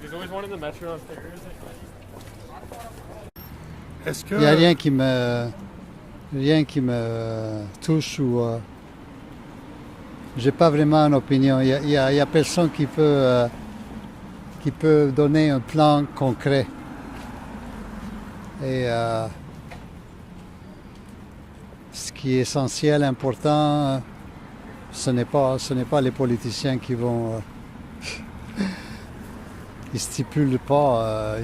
He's always wanted the metro downstairs. Est-ce que... Il n'y a rien qui me touche ou j'ai pas vraiment une opinion. Il y a personne qui peut donner un plan concret. Et ce qui est essentiel, important, ce n'est pas les politiciens qui vont... ils stipulent pas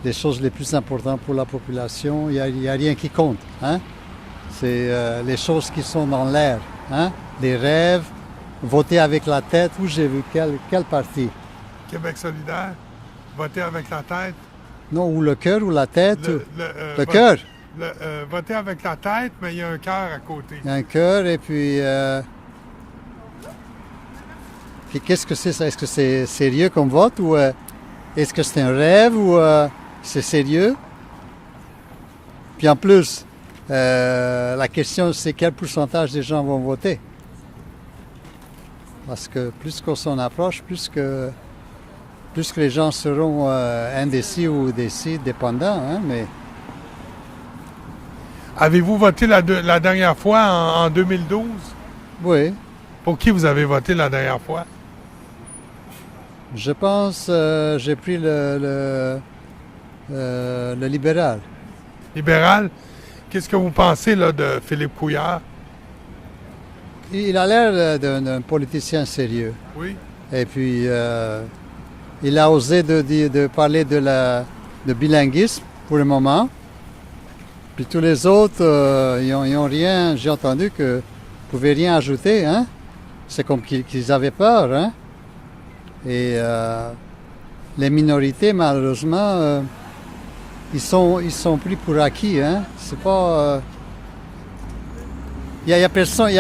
les choses les plus importantes pour la population. Il y a rien qui compte. Hein? C'est les choses qui sont dans l'air. Hein? Les rêves, voter avec la tête. Où j'ai vu quel parti? Québec solidaire, voter avec la tête. Non, ou le cœur ou la tête. Le vote- cœur. Voter avec la tête, mais il y a un cœur à côté. Il y a un cœur et puis... puis qu'est-ce que c'est ça? Est-ce que c'est sérieux comme vote ou est-ce que c'est un rêve ou c'est sérieux? Puis en plus, la question c'est quel pourcentage des gens vont voter? Parce que plus qu'on s'en approche, plus que les gens seront indécis ou décis, dépendants. Hein, mais Avez-vous voté la dernière fois en 2012? oui, Pour qui vous avez voté la dernière fois? je pense j'ai pris le libéral. Libéral? Qu'est-ce que vous pensez là, de Philippe Couillard? Il a l'air d'un politicien sérieux. Oui. Et puis, il a osé de parler de bilinguisme pour le moment. Puis tous les autres, ils ont rien. J'ai entendu que ne pouvaient rien ajouter. Hein? C'est comme qu'ils avaient peur. Hein? Et les minorités, malheureusement, ils sont pris pour acquis. Hein? C'est pas. Il y a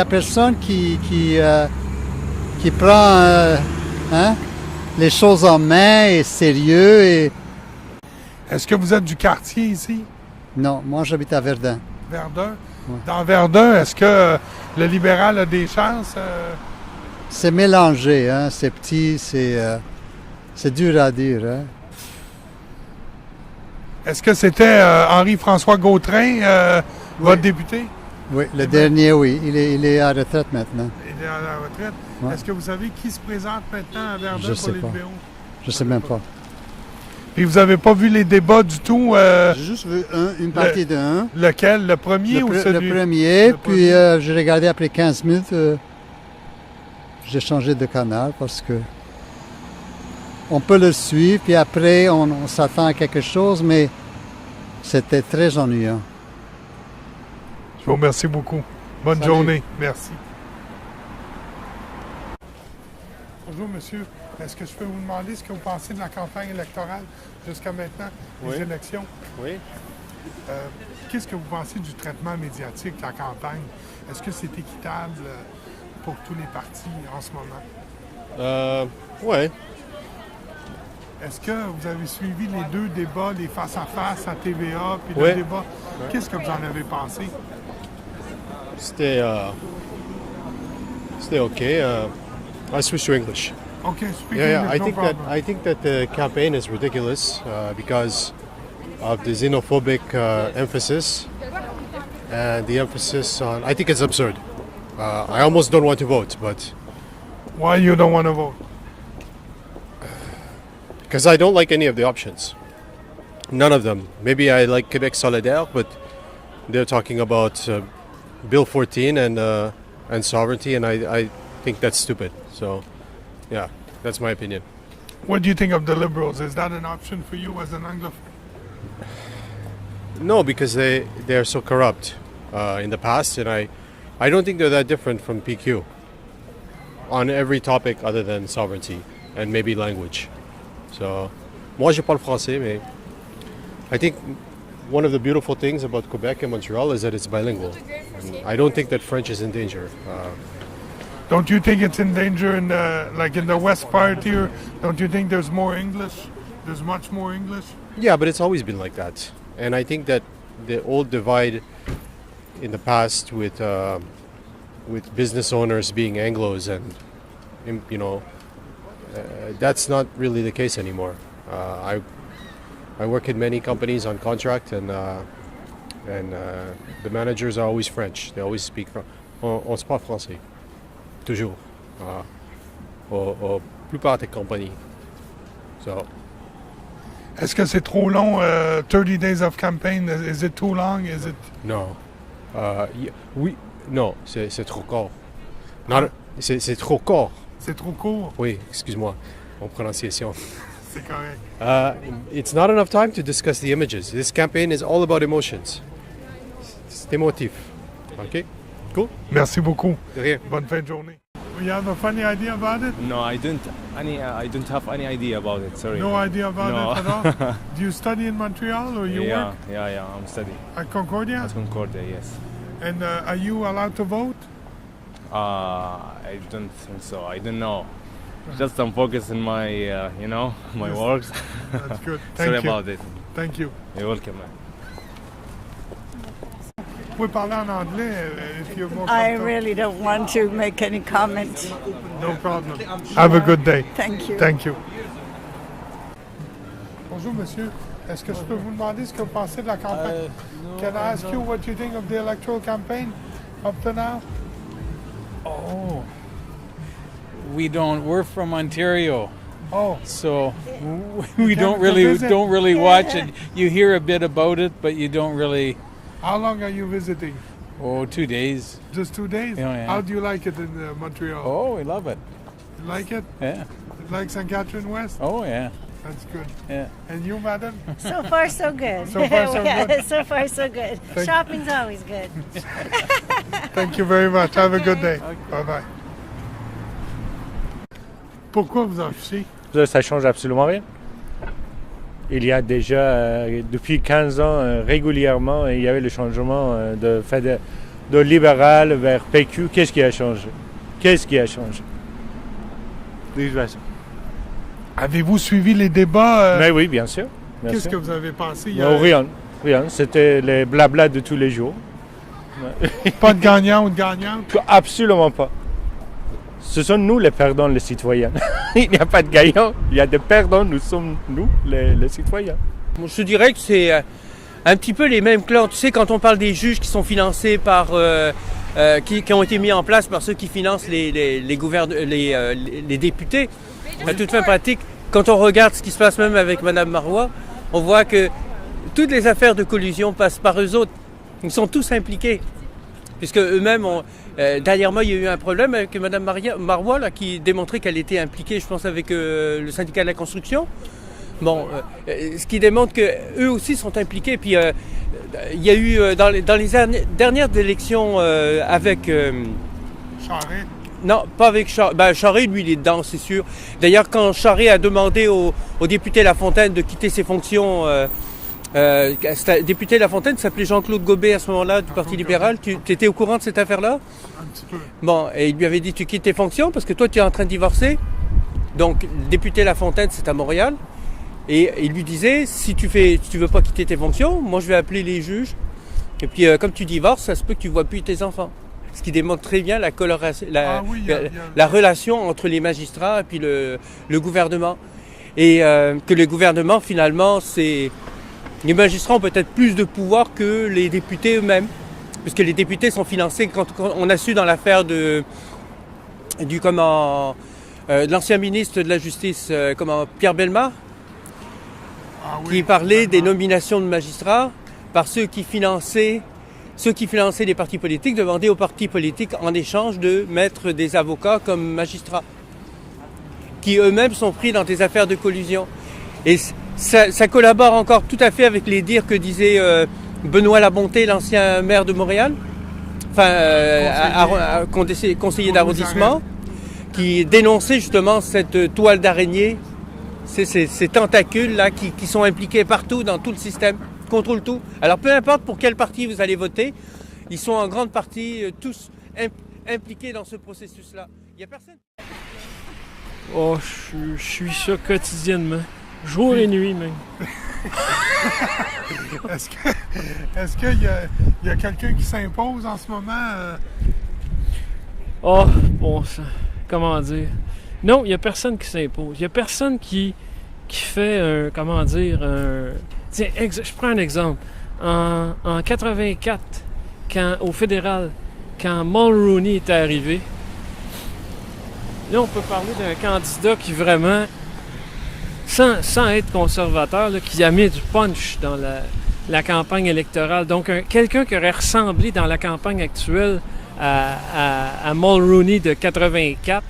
personne qui prend hein, les choses en main et sérieux. Et... Est-ce que vous êtes du quartier ici? Non, moi j'habite à Verdun. Verdun? Ouais. Dans Verdun, est-ce que le libéral a des chances? C'est mélangé, hein, c'est petit, c'est dur à dire. Hein. Est-ce que c'était Henri-François Gautrin, votre député? Oui, le dernier, oui. Il est à retraite maintenant. Il est à la retraite. Ouais. Est-ce que vous savez qui se présente maintenant à Verdun Je pour sais les pas. libéraux? Je sais même pas. Puis vous n'avez pas vu les débats du tout? J'ai juste vu une partie de un. Lequel? Le premier ou celui? Le premier, Le puis premier. j'ai regardé après 15 minutes. J'ai changé de canal parce que on peut le suivre, puis après on s'attend à quelque chose, mais c'était très ennuyant. Je vous remercie beaucoup. Bonne Salut. journée. Merci. Bonjour, monsieur. Est-ce que je peux vous demander ce que vous pensez de la campagne électorale jusqu'à maintenant, les Oui. élections? Oui. Qu'est-ce que vous pensez du traitement médiatique de la campagne? Est-ce que c'est équitable pour tous les partis en ce moment? Ouais. Est-ce que vous avez suivi les deux débats, les face-à-face à TVA, puis Oui. le débat? Qu'est-ce que vous en avez pensé? C'était okay. I switched to English. Okay, speak Yeah, English, I no think problem. I think that the campaign is ridiculous because of the xenophobic emphasis and the emphasis on. I think it's absurd. I almost don't want to vote, but Why you don't want to vote? because I don't like any of the options, none of them. Maybe I like Québec solidaire, but they're talking about Bill 14 and sovereignty, and I think that's stupid. So, yeah, that's my opinion. What do you think of the Liberals? Is that an option for you as an Anglophone? No, because they're so corrupt in the past, and I don't think they're that different from PQ on every topic other than sovereignty and maybe language. So, moi je parle français, mais I think one of the beautiful things about Quebec and Montreal is that it's bilingual. And I don't think that French is in danger. Don't you think it's in danger in the west part here? Don't you think there's more English? There's much more English? Yeah, but it's always been like that. And I think that the old divide in the past with business owners being Anglos and that's not really the case anymore. I work in many companies on contract, and the managers are always French. They always speak. On se parle français, toujours. Aux plupart des compagnies. So. Est-ce que c'est trop long, 30 days of campaign? Is it too long? Is it... Non. Oui. Non, c'est trop court. C'est trop court. C'est trop court? Oui, excuse-moi. Mon prononciation. C'est correct. It's not enough time to discuss the images. This campaign is all about emotions. C'est émotif. OK? Cool? Merci beaucoup. De rien. Bonne fin de journée. You have a funny idea about it? No, I don't have any idea about it. Sorry. No idea about it at all? Do you study in Montreal or you work? Yeah. I'm studying At Concordia? at Concordia. Yes. And are you allowed to vote? I don't think so. I don't know. Just I'm focused on my, my Yes. works. That's good. Thank Sorry you. about it. Thank you. You're welcome, man. Vous pouvez parler en anglais if you're more I comfortable. really don't want to make any comment. No problem. Have a good day. Thank you. Thank you. Bonjour, monsieur. Est-ce que je peux vous demander ce que vous pensez de la campagne? Can I ask you what you think of the electoral campaign up to now? Oh, we're from Ontario, Oh, so we came don't to really visit? watch it. You hear a bit about it, but you don't really. how long are you visiting? 2 days. Just 2 days? Yeah. How do you like it in Montreal? Oh, we love it. You like it? Yeah. You like St. Catherine West? Oh, yeah. That's good. Yeah. And you, madam? So far, so good. So far, so good. So far, so good. Thank- Shopping's always good. Thank you very much. Have a good day. Bye-bye. Pourquoi vous en fichez? Ça change absolument rien. Il y a déjà, depuis 15 ans, régulièrement, il y avait le changement de libéral vers PQ. Qu'est-ce qui a changé? Avez-vous suivi les débats? Mais oui, bien sûr. bien Qu'est-ce sûr. que vous avez pensé? Non, rien. C'était les blabla de tous les jours. Pas de gagnant ou de gagnante? Absolument pas. Ce sont nous les perdants, les citoyens. Il n'y a pas de gagnants, il y a des perdants, nous sommes nous, les citoyens. Je te dirais que c'est un petit peu les mêmes clans. Tu sais, quand on parle des juges qui sont financés par, qui ont été mis en place par ceux qui financent les députés, à toute fin pratique, quand on regarde ce qui se passe même avec Mme Marois, on voit que toutes les affaires de collusion passent par eux autres. Ils sont tous impliqués. Puisque eux-mêmes ont... dernièrement, il y a eu un problème avec Mme Marois là, qui démontrait qu'elle était impliquée, je pense, avec le syndicat de la construction. Bon, ce qui démontre qu'eux aussi sont impliqués. Puis il y a eu dans les dernières élections avec... Charest? Non, pas avec Charest. Ben, Charest, lui, il est dedans, c'est sûr. D'ailleurs, quand Charest a demandé au député Lafontaine de quitter ses fonctions... député Lafontaine s'appelait Jean-Claude Gobet à ce moment-là du Parti libéral. Tu étais au courant de cette affaire-là? Un petit peu. Bon, et il lui avait dit tu quittes tes fonctions parce que toi tu es en train de divorcer. Donc le député Lafontaine c'est à Montréal. Et il lui disait si tu veux pas quitter tes fonctions, moi je vais appeler les juges. Et puis comme tu divorces, ça se peut que tu vois plus tes enfants. Ce qui démontre très bien la relation entre les magistrats et puis le gouvernement. Et que le gouvernement finalement les magistrats ont peut-être plus de pouvoir que les députés eux-mêmes, puisque les députés sont financés. Quand on a su dans l'affaire de l'ancien ministre de la Justice, Pierre Bellemare, qui parlait des nominations de magistrats par ceux qui finançaient les partis politiques, demandaient aux partis politiques en échange de mettre des avocats comme magistrats, qui eux-mêmes sont pris dans des affaires de collusion. Et ça collabore encore tout à fait avec les dires que disait Benoît Labonté, l'ancien maire de Montréal, conseiller d'arrondissement, qui dénonçait justement cette toile d'araignée, ces tentacules-là qui sont impliqués partout dans tout le système, contrôlent tout. Alors peu importe pour quel parti vous allez voter, ils sont en grande partie tous impliqués dans ce processus-là. Il n'y a personne. Oh, je suis ça quotidiennement. Jour et nuit, même. Est-ce qu'il y a quelqu'un qui s'impose en ce moment? Oh, bon, ça, comment dire? Non, il n'y a personne qui s'impose. Il n'y a personne qui fait un, comment dire, un... Tiens, je prends un exemple. En 84, au fédéral, quand Mulroney était arrivé, là, on peut parler d'un candidat qui vraiment, sans être conservateur, là, qui a mis du punch dans la campagne électorale. Donc, quelqu'un qui aurait ressemblé dans la campagne actuelle à Mulroney de 84,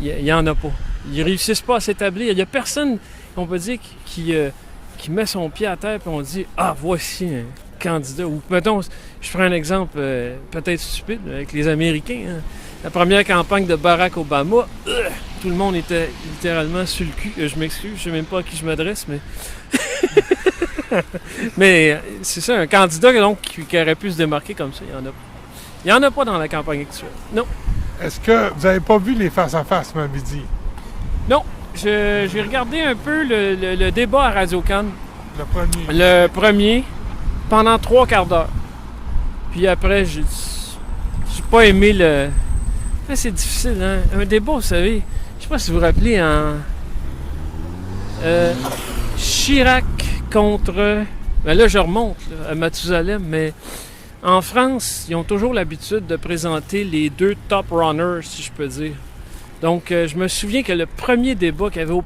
il n'y en a pas. Ils ne réussissent pas à s'établir. Il n'y a personne, on peut dire, qui met son pied à terre et on dit « Ah, voici un candidat ». Ou, mettons, je prends un exemple peut-être stupide avec les Américains. Hein. La première campagne de Barack Obama, tout le monde était littéralement sur le cul. Je m'excuse, je ne sais même pas à qui je m'adresse, mais... mais c'est ça, un candidat donc, qui aurait pu se démarquer comme ça, il n'y en a pas. Il n'y en a pas dans la campagne actuelle. Non. Est-ce que vous n'avez pas vu les face-à-face ce midi? Non. J'ai regardé un peu le débat à Radio-Can. Le premier? Le premier, pendant 3 quarts d'heure. Puis après, j'ai pas aimé le... C'est difficile, hein? Un débat, vous savez, je sais pas si vous vous rappelez, Chirac contre... Ben là, je remonte là, à Mathusalem, mais en France, ils ont toujours l'habitude de présenter les 2 top runners, si je peux dire. Donc, je me souviens que le premier débat qui avait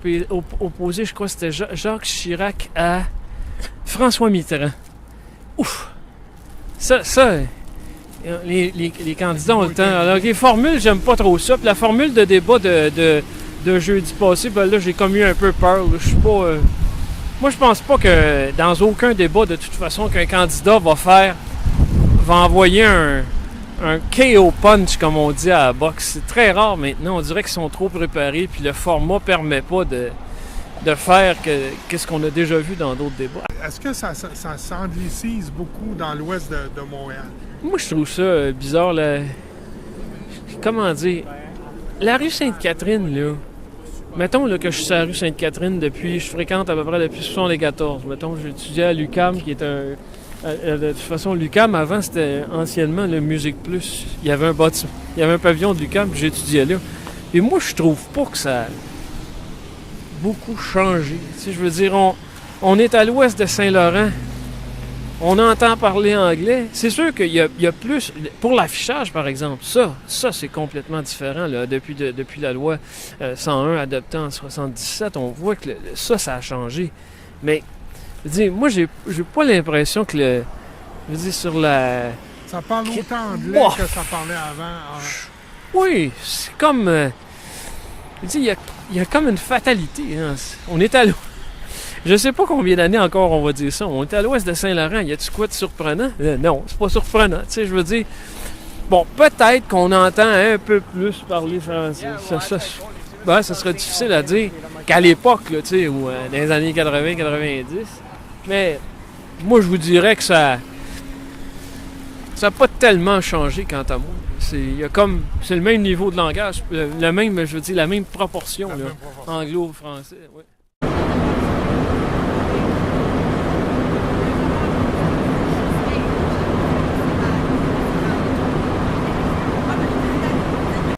opposé, je crois que c'était Jacques Chirac à François Mitterrand. Ouf! Ça les candidats ont le temps. Alors, les formules, j'aime pas trop ça. Puis la formule de débat de jeudi passé, ben là, j'ai comme eu un peu peur. Je suis pas... Moi, je pense pas que dans aucun débat, de toute façon, qu'un candidat va envoyer un KO punch, comme on dit à la boxe. C'est très rare maintenant. On dirait qu'ils sont trop préparés, puis le format permet pas de faire qu'est-ce qu'on a déjà vu dans d'autres débats. Est-ce que ça s'anglicise beaucoup dans l'ouest de Montréal? Moi, je trouve ça bizarre. Comment dire? La rue Sainte-Catherine, là. Mettons là, que je suis sur la rue Sainte-Catherine je fréquente à peu près depuis 74. Mettons, j'ai étudié à l'UQAM, qui est un... de toute façon, l'UQAM, avant, c'était anciennement le Musique Plus. Il y avait un bâtiment, il y avait un pavillon de l'UQAM, puis j'étudiais là. Et moi, je trouve pas que ça a beaucoup changé. Tu sais, je veux dire, on est à l'ouest de Saint-Laurent. On entend parler anglais. C'est sûr qu'il y a plus... Pour l'affichage, par exemple, ça c'est complètement différent. Là, depuis la loi 101 adoptée en 1977, on voit que ça a changé. Mais, je veux dire, moi, j'ai pas l'impression que je veux dire, sur la... Ça parle autant anglais que ça parlait avant. Oui, c'est comme... je veux dire, il y a comme une fatalité. Hein. On est à l'ouest. Je sais pas combien d'années encore on va dire ça. On est à l'ouest de Saint-Laurent. Y a-tu quoi de surprenant? Non, c'est pas surprenant. Tu sais, je veux dire... Bon, peut-être qu'on entend un peu plus parler français. Ça serait difficile à dire qu'à l'époque, là, tu sais, ou dans les années 80-90. Mais moi, je vous dirais que ça n'a pas tellement changé quant à moi. C'est le même niveau de langage, la même proportion, anglo-français. Ouais.